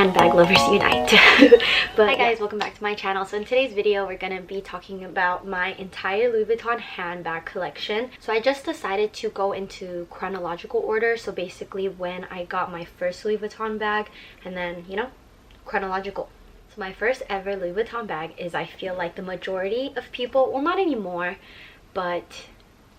handbag lovers unite. But hi guys, welcome back to my channel. So in today's video we're gonna be talking about my entire Louis Vuitton handbag collection. So I just decided to go into chronological order, so basically when I got my first Louis Vuitton bag and then, you know, chronological. So my first ever Louis Vuitton bag is, I feel like the majority of people, well not anymore, but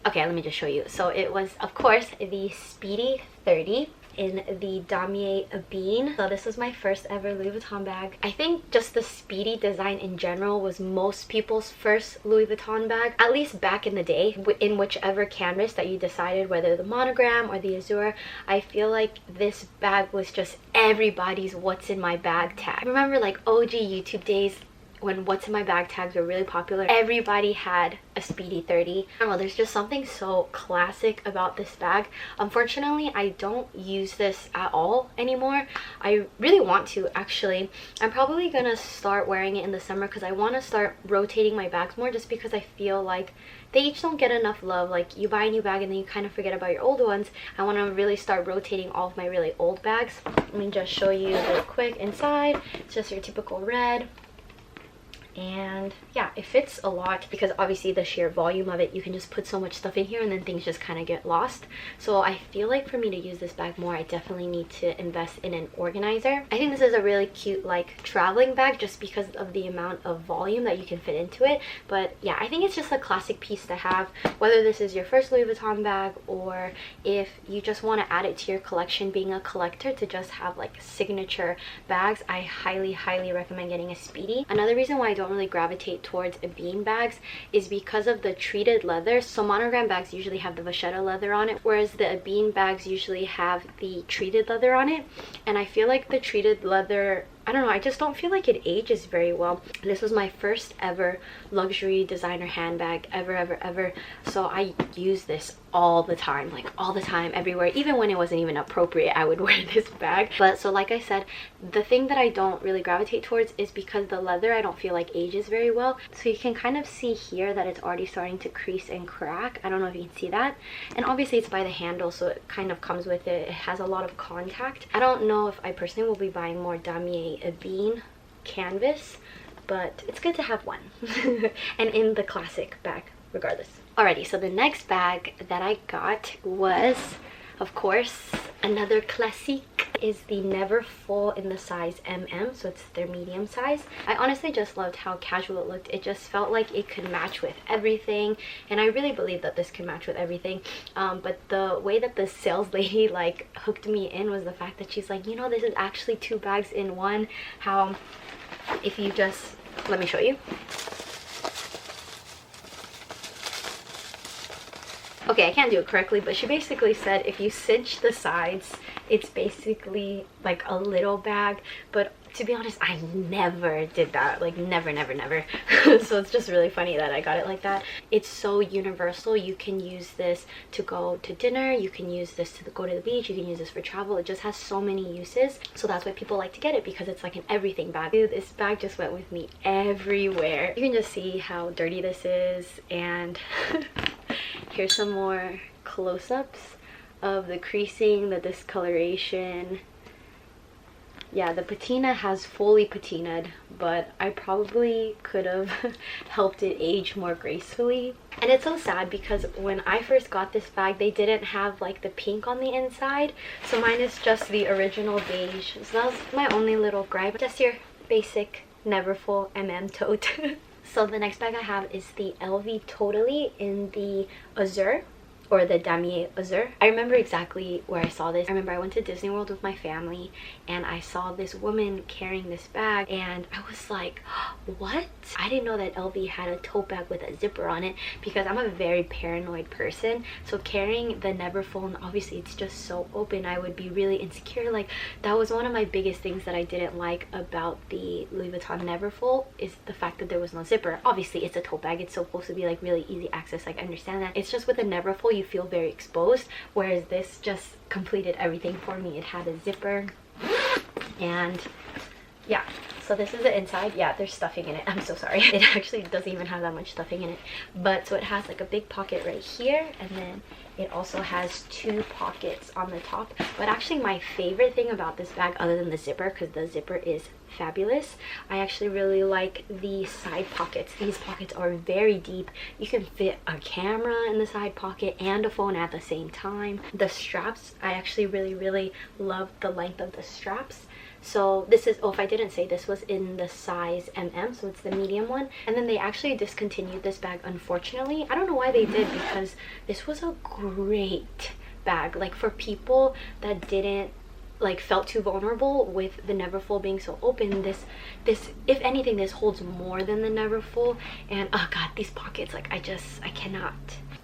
okay, let me just show you. So it was of course the Speedy 30 in the damier bean. So this was my first ever Louis Vuitton bag. I think just the Speedy design in general was most people's first Louis Vuitton bag, at least back in the day, in whichever canvas that you decided, whether the monogram or the azure. I feel like this bag was just everybody's what's in my bag tag. Remember like OG YouTube days when what's in my bag tags were really popular? Everybody had a Speedy 30. I don't know, there's just something so classic about this bag. Unfortunately, I don't use this at all anymore. I really want to, actually. I'm probably gonna start wearing it in the summer because I want to start rotating my bags more, just because I feel like they each don't get enough love. Like, you buy a new bag and then you kind of forget about your old ones. I want to really start rotating all of my really old bags. Let me just show you real quick inside. It's just your typical red. And yeah, it fits a lot because obviously the sheer volume of it, you can just put so much stuff in here and then things just kind of get lost. So I feel like for me to use this bag more, I definitely need to invest in an organizer. I think this is a really cute like traveling bag just because of the amount of volume that you can fit into it. But yeah, I think it's just a classic piece to have, whether this is your first Louis Vuitton bag or if you just want to add it to your collection. Being a collector, to just have like signature bags, I highly recommend getting a Speedy. Another reason why I don't really gravitate towards bean bags is because of the treated leather. So monogram bags usually have the vachetta leather on it, whereas the bean bags usually have the treated leather on it. And I feel like the treated leather, I don't know, I just don't feel like it ages very well. This was my first ever luxury designer handbag ever. So I use this all the time, like all the time, everywhere. Even when it wasn't even appropriate, I would wear this bag. But so like I said, the thing that I don't really gravitate towards is because the leather I don't feel like ages very well. So you can kind of see here that it's already starting to crease and crack. I don't know if you can see that. And obviously it's by the handle, so it kind of comes with it. It has a lot of contact. I don't know if I personally will be buying more damier bean canvas, but it's good to have one. And in the classic bag regardless. Alrighty, so the next bag that I got was, of course, another classique, is the Neverfull in the size MM, so it's their medium size. I honestly just loved how casual it looked. It just felt like it could match with everything, and I really believe that this can match with everything. But the way that the sales lady like hooked me in was the fact that she's like, you know, this is actually 2 bags in one. How if you just, let me show you. Okay, I can't do it correctly, but she basically said if you cinch the sides, it's basically like a little bag. But to be honest, I never did that, like never. So it's just really funny that I got it like that. It's so universal. You can use this to go to dinner, you can use this to go to the beach, you can use this for travel. It just has so many uses, so that's why people like to get it, because it's like an everything bag. Dude, this bag just went with me everywhere. You can just see how dirty this is, and here's some more close-ups of the creasing, the discoloration. Yeah, the patina has fully patinaed, but I probably could have helped it age more gracefully. And it's so sad because when I first got this bag, they didn't have like the pink on the inside. So mine is just the original beige. So that was my only little gripe. Just your basic Neverfull MM tote. So the next bag I have is the LV Totally in the azure, or the damier azure. I remember exactly where I saw this. I remember I went to Disney World with my family and I saw this woman carrying this bag and I was like, what? I didn't know that LV had a tote bag with a zipper on it, because I'm a very paranoid person. So carrying the Neverfull, and obviously it's just so open, I would be really insecure. Like, that was one of my biggest things that I didn't like about the Louis Vuitton Neverfull, is the fact that there was no zipper. Obviously it's a tote bag, it's supposed to be like really easy access, like I understand that. It's just with the Neverfull you feel very exposed, whereas this just completed everything for me. It had a zipper, and yeah, so this is the inside. Yeah, there's stuffing in it. I'm so sorry. It actually doesn't even have that much stuffing in it. But so it has like a big pocket right here, and then it also has 2 pockets on the top. But actually my favorite thing about this bag, other than the zipper, because the zipper is fabulous, I actually really like the side pockets. These pockets are very deep. You can fit a camera in the side pocket and a phone at the same time. The straps, I actually really love the length of the straps. So this is, oh, if I didn't say, this was in the size MM, so it's the medium one. And then they actually discontinued this bag, unfortunately. I don't know why they did, because this was a great bag, like for people that didn't like felt too vulnerable with the Neverfull being so open. This if anything, this holds more than the Neverfull. And oh god, these pockets, like I cannot.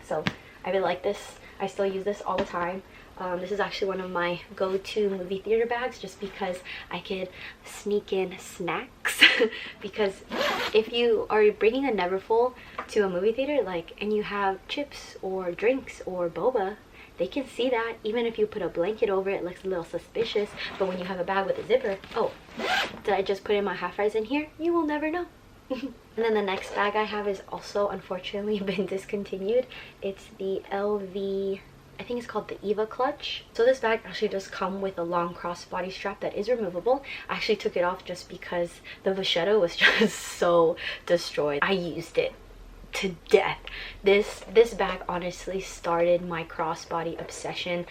So I really like this. I still use this all the time. This is actually one of my go-to movie theater bags, just because I could sneak in snacks. Because if you are bringing a Neverfull to a movie theater, like, and you have chips or drinks or boba, they can see that. Even if you put a blanket over it, it looks a little suspicious. But when you have a bag with a zipper, oh, did I just put in my half fries in here? You will never know. And then the next bag I have is also unfortunately been discontinued. It's the LV, I think it's called the Eva Clutch. So this bag actually does come with a long crossbody strap that is removable. I actually took it off just because the vachetta was just so destroyed. I used it to death. This bag honestly started my crossbody obsession.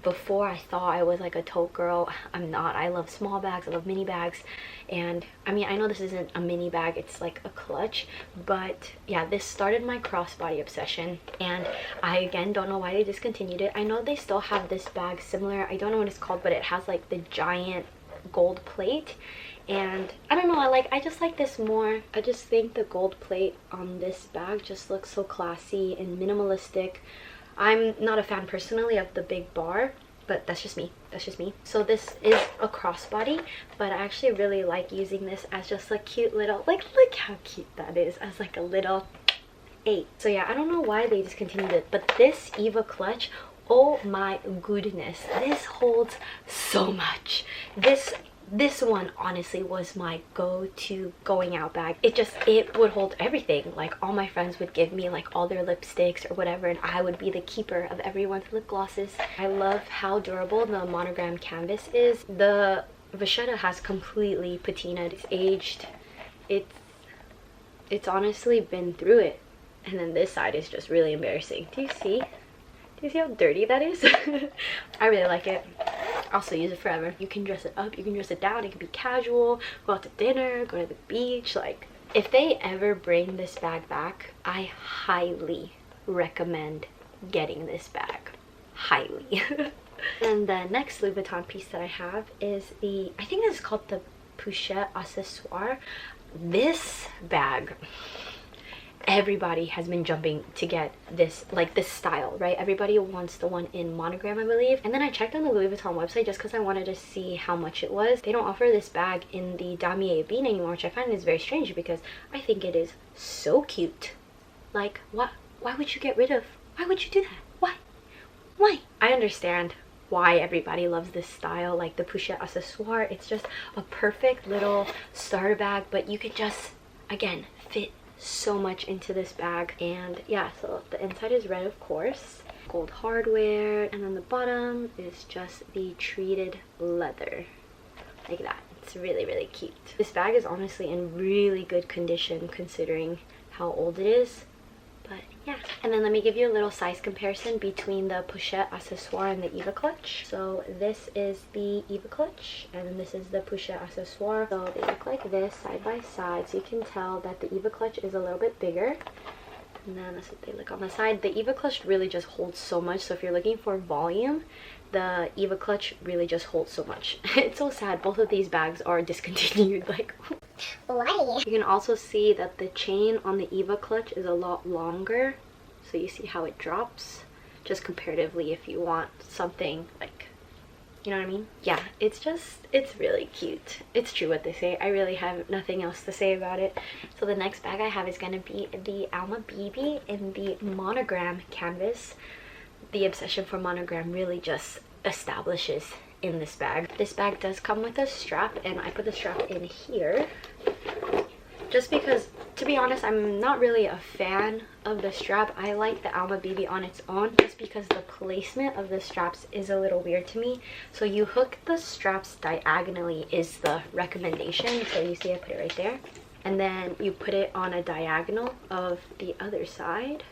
Before I thought I was like a tote girl. I'm not. I love small bags, I love mini bags. And I mean, I know this isn't a mini bag, it's like a clutch, but yeah, this started my crossbody obsession. And I again don't know why they discontinued it. I know they still have this bag similar, I don't know what it's called, but it has like the giant gold plate. And I don't know, I just like this more. I just think the gold plate on this bag just looks so classy and minimalistic. I'm not a fan personally of the big bar, but that's just me. That's just me. So this is a crossbody, but I actually really like using this as just a cute little, like, look how cute that is, as like a little 8. So yeah, I don't know why they discontinued it, but this Eva Clutch, oh my goodness, this holds so much. This one honestly was my go-to going out bag. It would hold everything. Like all my friends would give me like all their lipsticks or whatever, and I would be the keeper of everyone's lip glosses. I love how durable the monogram canvas is. The vachetta has completely patinaed. It's aged. It's honestly been through it. And then this side is just really embarrassing. Do you see? Do you see how dirty that is? I really like it. I'll still use it forever. You can dress it up, you can dress it down, it can be casual, go out to dinner, go to the beach. Like, if they ever bring this bag back, I highly recommend getting this bag. Highly. And the next Louis Vuitton piece that I have is I think this is called the Pochette Accessoires. This bag, everybody has been jumping to get this, like this style, right? Everybody wants the one in monogram, I believe. And then I checked on the Louis Vuitton website just because I wanted to see how much it was. They don't offer this bag in the damier bean anymore, which I find is very strange because I think it is so cute. Like, why would you get rid of, why would you do that? Why? I understand why everybody loves this style, like the Pochette Accessoires. It's just a perfect little starter bag, but you could just, again, fit so much into this bag. And yeah, so the inside is red, of course, gold hardware, and then the bottom is just the treated leather, like that. It's really cute. This bag is honestly in really good condition considering how old it is. But yeah, and then let me give you a little size comparison between the Pochette Accessoires and the Eva Clutch. So this is the Eva Clutch and this is the Pochette Accessoires. So they look like this side by side, so you can tell that the Eva Clutch is a little bit bigger. And then that's what they look on the side. The Eva Clutch really just holds so much, so if you're looking for volume, the Eva Clutch really just holds so much. It's so sad, both of these bags are discontinued. Like, why? You can also see that the chain on the Eva Clutch is a lot longer, so you see how it drops, just comparatively if you want something like, you know what I mean? Yeah, it's really cute. It's true what they say. I really have nothing else to say about it. So the next bag I have is gonna be the Alma BB in the monogram canvas. The obsession for monogram really just establishes in this bag. This bag does come with a strap, and I put the strap in here just because, to be honest, I'm not really a fan of the strap. I like the Alma BB on its own just because the placement of the straps is a little weird to me. So you hook the straps diagonally is the recommendation. So you see I put it right there, and then you put it on a diagonal of the other side,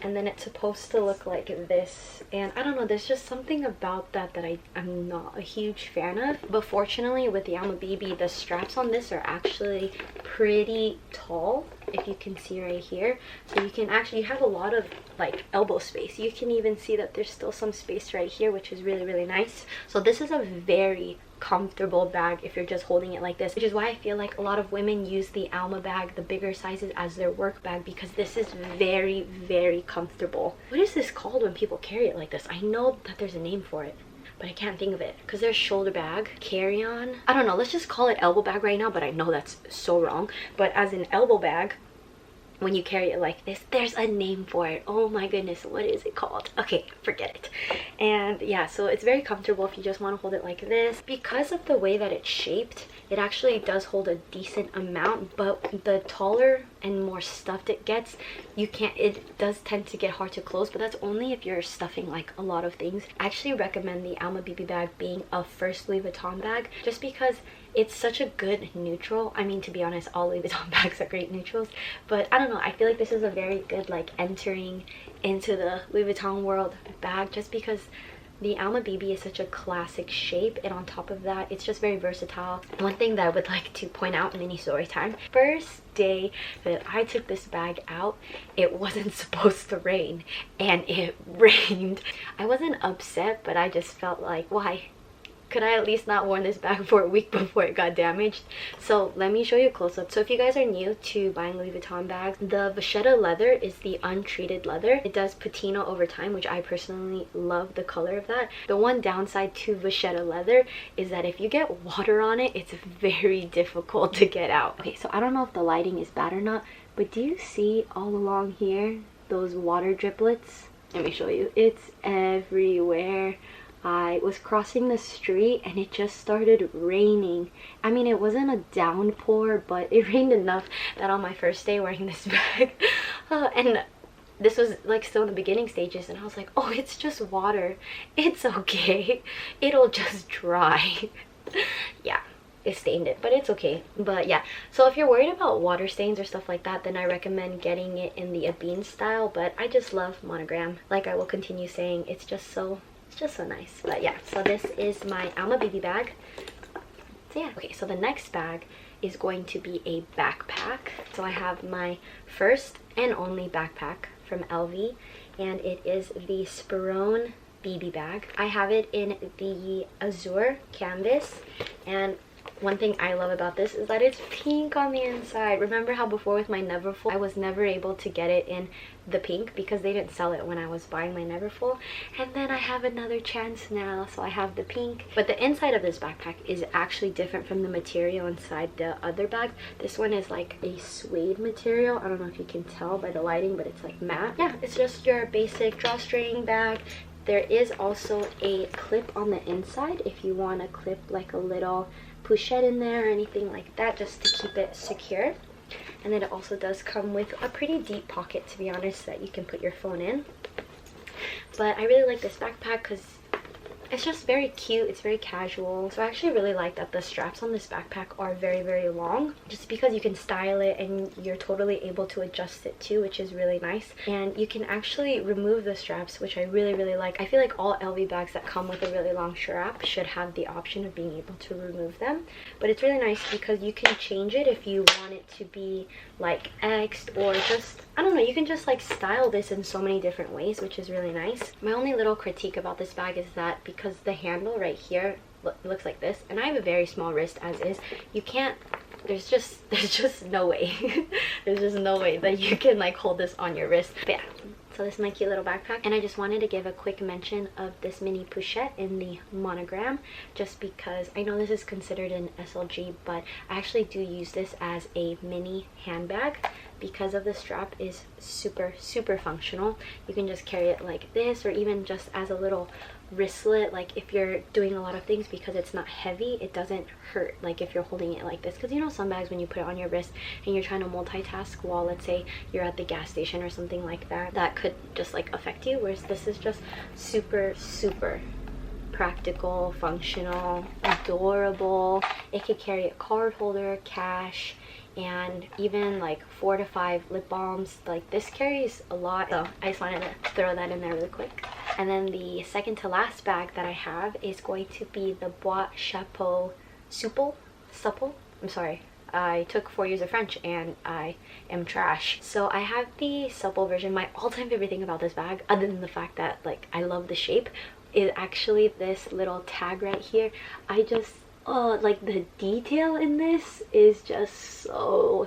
and then it's supposed to look like this. And I don't know, there's just something about that that I'm not a huge fan of. But fortunately with the Alma BB, the straps on this are actually pretty tall, if you can see right here. So you can actually, you have a lot of like elbow space. You can even see that there's still some space right here, which is really, really nice. So this is a very comfortable bag if you're just holding it like this, which is why I feel like a lot of women use the Alma bag, the bigger sizes, as their work bag, because this is very, very comfortable. What is this called when people carry it like this? I know that there's a name for it, but I can't think of it, because there's shoulder bag, carry-on, I don't know, let's just call it elbow bag right now, but I know that's so wrong. But as an elbow bag, when you carry it like this, there's a name for it. Oh my goodness, what is it called? Okay, forget it. And yeah, so it's very comfortable if you just want to hold it like this. Because of the way that it's shaped, it actually does hold a decent amount, but the taller and more stuffed it gets, it does tend to get hard to close. But that's only if you're stuffing like a lot of things. I actually recommend the Alma BB bag being a first Louis Vuitton bag, just because it's such a good neutral. I mean, to be honest, all Louis Vuitton bags are great neutrals, but I don't know, I feel like this is a very good like entering into the Louis Vuitton world bag, just because the Alma BB is such a classic shape, and on top of that, it's just very versatile. One thing that I would like to point out, mini story time, first day that I took this bag out, it wasn't supposed to rain, and it rained. I wasn't upset, but I just felt like, why? Could I at least not worn this bag for a week before it got damaged? So let me show you a close-up. So if you guys are new to buying Louis Vuitton bags, the Vachetta leather is the untreated leather. It does patina over time, which I personally love the color of that. The one downside to Vachetta leather is that if you get water on it, it's very difficult to get out. Okay, so I don't know if the lighting is bad or not, but do you see all along here those water driplets? Let me show you. It's everywhere. I was crossing the street and it just started raining. I mean, it wasn't a downpour, but it rained enough that on my first day wearing this bag, and this was like still in the beginning stages, and I was like, oh, it's just water. It's okay. It'll just dry. Yeah, it stained it, but it's okay. But yeah, so if you're worried about water stains or stuff like that, then I recommend getting it in the Abine style, but I just love monogram. Like I will continue saying, it's just so nice. But yeah, so this is my Alma BB bag. So yeah, okay, so the next bag is going to be a backpack. So I have my first and only backpack from LV, and it is the Sperone BB bag. I have it in the azure canvas, and one thing I love about this is that it's pink on the inside. Remember how before with my Neverfull, I was never able to get it in the pink because they didn't sell it when I was buying my Neverfull, and then I have another chance now, so I have the pink. But the inside of this backpack is actually different from the material inside the other bag. This one is like a suede material. I don't know if you can tell by the lighting, but it's like matte. Yeah, it's just your basic drawstring bag. There is also a clip on the inside if you want to clip like a little Pochette in there or anything like that, just to keep it secure. And then it also does come with a pretty deep pocket, to be honest, that you can put your phone in. But I really like this backpack because it's just very cute. It's very casual. So I actually really like that the straps on this backpack are very, very long, just because you can style it and you're totally able to adjust it too, which is really nice. And you can actually remove the straps, which I really, really like. I feel like all LV bags that come with a really long strap should have the option of being able to remove them. But it's really nice because you can change it if you want it to be like X'd, or just, I don't know, you can just like style this in so many different ways, which is really nice. My only little critique about this bag is that because the handle right here looks like this, and I have a very small wrist as is, you can't, there's just no way there's just no way that you can like hold this on your wrist. But yeah, so this is my cute little backpack, and I just wanted to give a quick mention of this mini Pochette in the monogram, just because I know this is considered an SLG, but I actually do use this as a mini handbag. because of the strap is super functional. You can just carry it like this, or even just as a little wristlet, like if you're doing a lot of things, because it's not heavy, it doesn't hurt like if you're holding it like this. Because you know, some bags when you put it on your wrist and you're trying to multitask while, let's say, you're at the gas station or something like that, that could just like affect you, whereas this is just super practical, functional, adorable. It could carry a card holder, cash, and even like 4 to 5 lip balms. Like, this carries a lot, so I just wanted to throw that in there really quick. And then the second to last bag that I have is going to be the Pochette Supple. I'm sorry, I took 4 years of French and I am trash. So I have the supple version. My all-time favorite thing about this bag, other than the fact that like I love the shape, is actually this little tag right here. I just, oh, like the detail in this is just so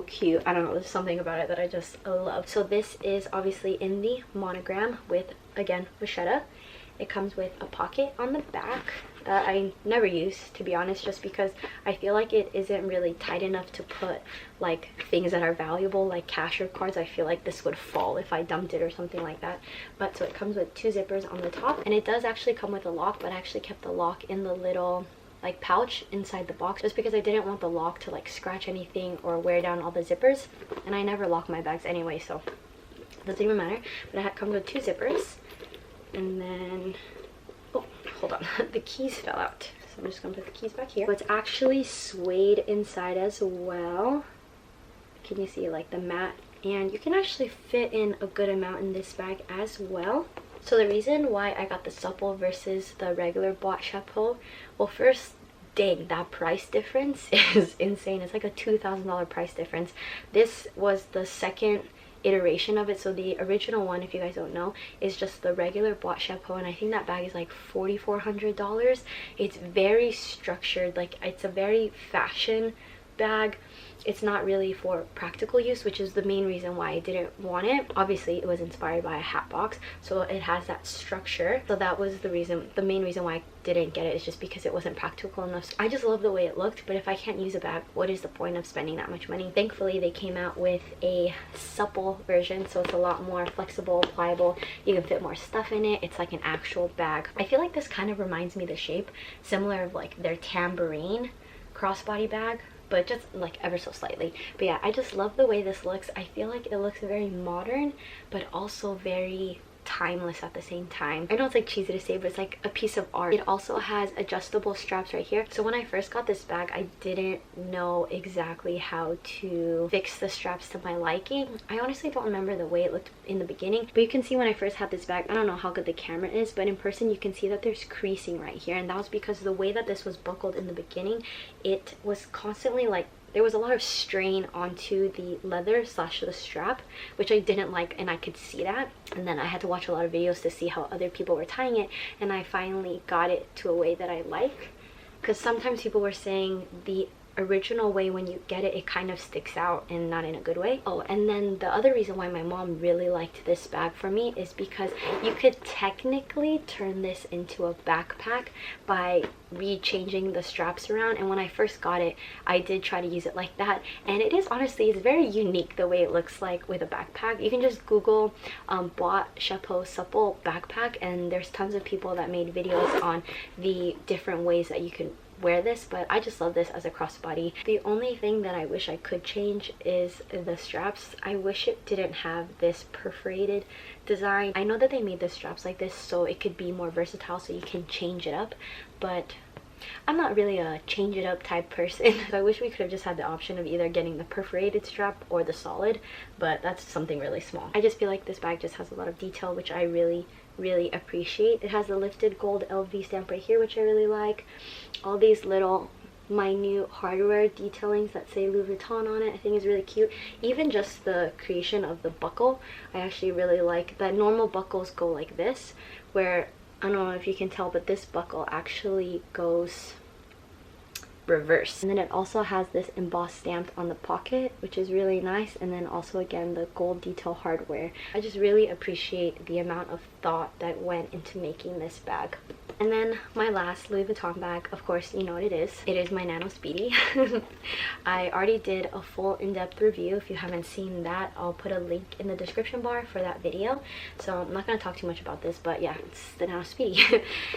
cute. I don't know, there's something about it that I just love. So this is obviously in the monogram with, again, Pochette. It comes with a pocket on the back that I never use, to be honest, just because I feel like it isn't really tight enough to put like things that are valuable, like cash or cards. I feel like this would fall if I dumped it or something like that. But so it comes with 2 zippers on the top, and it does actually come with a lock, but I actually kept the lock in the little like pouch inside the box, just because I didn't want the lock to like scratch anything or wear down all the zippers, and I never lock my bags anyway, so it doesn't even matter. But it comes with 2 zippers. And then, oh, hold on, the keys fell out, so I'm just gonna put the keys back here. So it's actually suede inside as well. Can you see like the mat? And you can actually fit in a good amount in this bag as well. So the reason why I got the supple versus the regular Pochette, well, first, dang, that price difference is insane. It's like a $2,000 price difference. This was the second iteration of it. So the original one, if you guys don't know, is just the regular Pochette, and I think that bag is like $4,400. It's very structured, like it's a very fashion bag. It's not really for practical use, which is the main reason why I didn't want it. Obviously it was inspired by a hat box, so it has that structure. So that was the reason, the main reason why I didn't get it, is just because it wasn't practical enough. I just love the way it looked, but if I can't use a bag, what is the point of spending that much money? Thankfully they came out with a supple version, so it's a lot more flexible, pliable. You can fit more stuff in it. It's like an actual bag. I feel like this kind of reminds me, the shape similar of like their tambourine crossbody bag, but just like ever so slightly. But yeah, I just love the way this looks. I feel like it looks very modern, but also very timeless at the same time. I know it's like cheesy to say, but it's like a piece of art. It also has adjustable straps right here. So when I first got this bag, I didn't know exactly how to fix the straps to my liking. I honestly don't remember the way it looked in the beginning, but you can see when I first had this bag, I don't know how good the camera is, but in person you can see that there's creasing right here, and that was because the way that this was buckled in the beginning, it was constantly like, there was a lot of strain onto the leather slash the strap, which I didn't like, and I could see that. And then I had to watch a lot of videos to see how other people were tying it, and I finally got it to a way that I like. Because sometimes people were saying the original way, when you get it, it kind of sticks out and not in a good way. Oh, and then the other reason why my mom really liked this bag for me is because you could technically turn this into a backpack by re-changing the straps around. And when I first got it, I did try to use it like that, and it is honestly, it's very unique the way it looks like with a backpack. You can just Google Pochette supple backpack, and there's tons of people that made videos on the different ways that you can wear this, but I just love this as a crossbody. The only thing that I wish I could change is the straps. I wish it didn't have this perforated design. I know that they made the straps like this so it could be more versatile, so you can change it up, but I'm not really a change it up type person. So I wish we could have just had the option of either getting the perforated strap or the solid, but that's something really small. I just feel like this bag just has a lot of detail, which I really appreciate. It has the lifted gold LV stamp right here, which I really like. All these little minute hardware detailings that say Louis Vuitton on it, I think is really cute. Even just the creation of the buckle, I actually really like. That normal buckles go like this, where I don't know if you can tell, but this buckle actually goes reverse. And then it also has this embossed stamp on the pocket, which is really nice. And then also again the gold detail hardware. I just really appreciate the amount of thought that went into making this bag. And then my last Louis Vuitton bag, of course, you know what it is. It is my Nano Speedy. I already did a full in-depth review. If you haven't seen that, I'll put a link in the description bar for that video. So I'm not going to talk too much about this, but yeah, it's the Nano Speedy.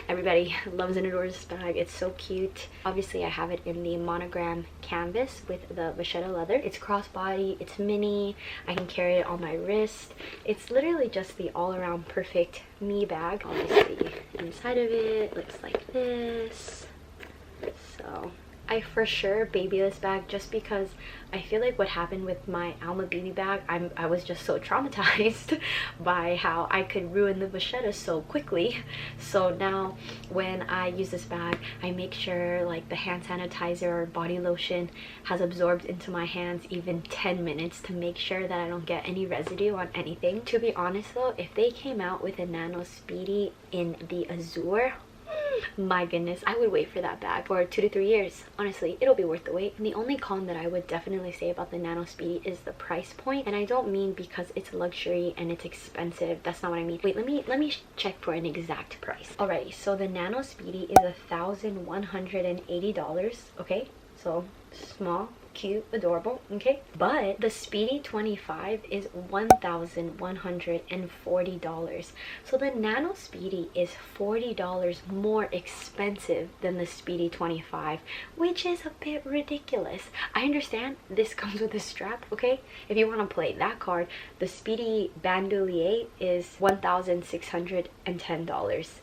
Everybody loves and adores this bag. It's so cute. Obviously, I have it in the monogram canvas with the Pochette leather. It's crossbody, it's mini, I can carry it on my wrist. It's literally just the all-around perfect me bag. Obviously, inside of it looks like this. So I for sure baby this bag just because I feel like what happened with my Alma BB bag, I was just so traumatized by how I could ruin the Pochette so quickly. So now when I use this bag, I make sure like the hand sanitizer or body lotion has absorbed into my hands even 10 minutes to make sure that I don't get any residue on anything. To be honest though, if they came out with a Nano Speedy in the Azure, my goodness, I would wait for that bag for 2 to 3 years. Honestly, it'll be worth the wait. And the only con that I would definitely say about the Nano Speedy is the price point. And I don't mean because it's luxury and it's expensive. That's not what I mean. Wait, let me check for an exact price. Alrighty, so the Nano Speedy is $1,180. Okay, so small, cute, adorable, okay? But the Speedy 25 is $1,140. So the Nano Speedy is $40 more expensive than the Speedy 25, which is a bit ridiculous. I understand this comes with a strap, okay? If you want to play that card, the Speedy Bandoulier is $1,610.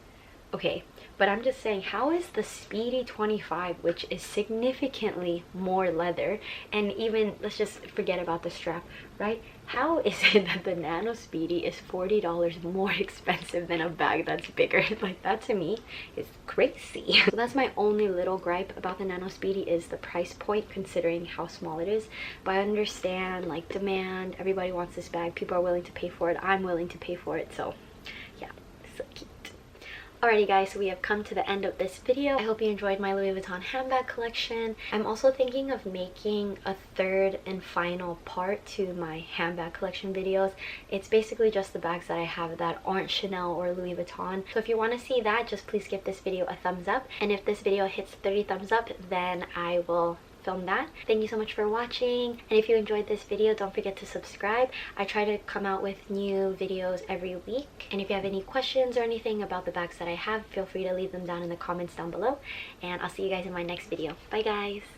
Okay, but I'm just saying, how is the Speedy 25, which is significantly more leather, and even, let's just forget about the strap, right? How is it that the Nano Speedy is $40 more expensive than a bag that's bigger? Like, that to me is crazy. So that's my only little gripe about the Nano Speedy, is the price point considering how small it is. But I understand, like, demand, everybody wants this bag, people are willing to pay for it, I'm willing to pay for it, so yeah, so cute. Alrighty guys, so we have come to the end of this video. I hope you enjoyed my Louis Vuitton handbag collection. I'm also thinking of making a third and final part to my handbag collection videos. It's basically just the bags that I have that aren't Chanel or Louis Vuitton. So if you want to see that, just please give this video a thumbs up. And if this video hits 30 thumbs up, then I will film that. Thank you so much for watching, and if you enjoyed this video, don't forget to subscribe. I try to come out with new videos every week, and if you have any questions or anything about the bags that I have, feel free to leave them down in the comments down below, and I'll see you guys in my next video. Bye guys.